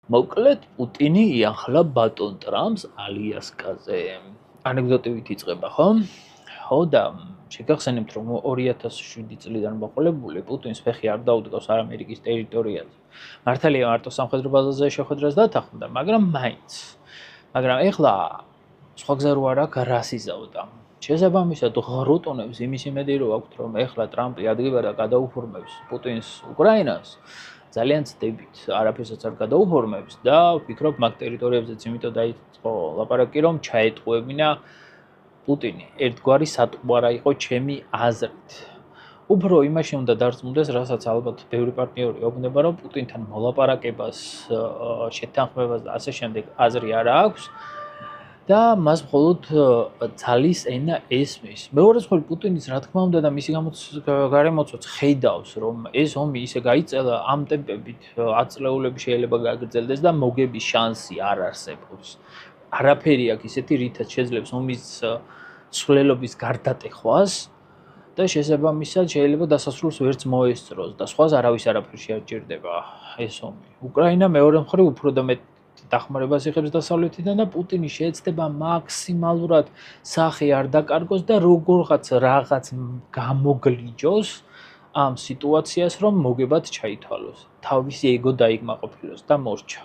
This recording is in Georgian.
მოკლედ პუტინი იახლა ბატონ ტრამპს ალიასკაზე. ანეკდოტივით იწყება, ხო? ხო და შეგახსენებთ, რომ 2007 წლიდან მოყოლებული პუტინს ფეხი არ დაუდგავს არ ამერიკის ტერიტორიაზე. მართალია მარტო სამხედრო ბაზაზე შეხვედრას დათანხმდა, მაგრამ მაინც. მაგრამ ეხლა სხვა გზა რო არ აქვს რას იზავდა. შესაბამისად ღრუტუნებს იმის იმედი რო აქვთ, რომ ეხლა ტრამპი ადგება და გადაუფორმებს პუტინს უკრაინას. ძალიან ცდებით, არაფერსაც არ გადაუფორმებს და ვფიქრობ მაგ ტერიტორიებზეც იმიტომ დაიწყო ლაპარაკი, რომ ჩაეტყუებინა პუტინი. ერთგვარი სატყვარა იყო ჩემი აზრით. უფრო იმაში უნდა დარწმუნდეს, რასაც ალბათ ბევრი პარტნიორი ოგნება, რომ პუტინთან მოლაპარაკებას, შეთანხმებას და ასე შემდეგ აზრი არ აქვს. და მას მხოლოდ ძალის ენა ესმის. მეორე მხრივ პუტინის რა თქმა უნდა და მისი გარემოცვაც ხედავს, რომ ეს ომი ისე გაიწელა ამ ტემპებით 10 წლეულები შეიძლება გაგრძელდეს და მოგების შანსი არ არსებობს. არაფერი აქვს ისეთი, რითაც შეძლებს ომის ცვლილობის გარდატეხვას და შესაბამისად შეიძლება დასასრულს ვერც მოესწროს და სხვას არავის არაფერი შეაჭირდება ეს ომი. უკრაინა მეორე მხრივ უფრო და მეტ დახმარებას იღებს დასავლეთიდან და პუტინი შეეცდება მაქსიმალურად სახე არ დაკარგოს და რაღაც გამოგლიჯოს ამ სიტუაციას, რომ მოგებად ჩაითვალოს. თავისი ეგო დაიკმაყოფილოს და მორჩა.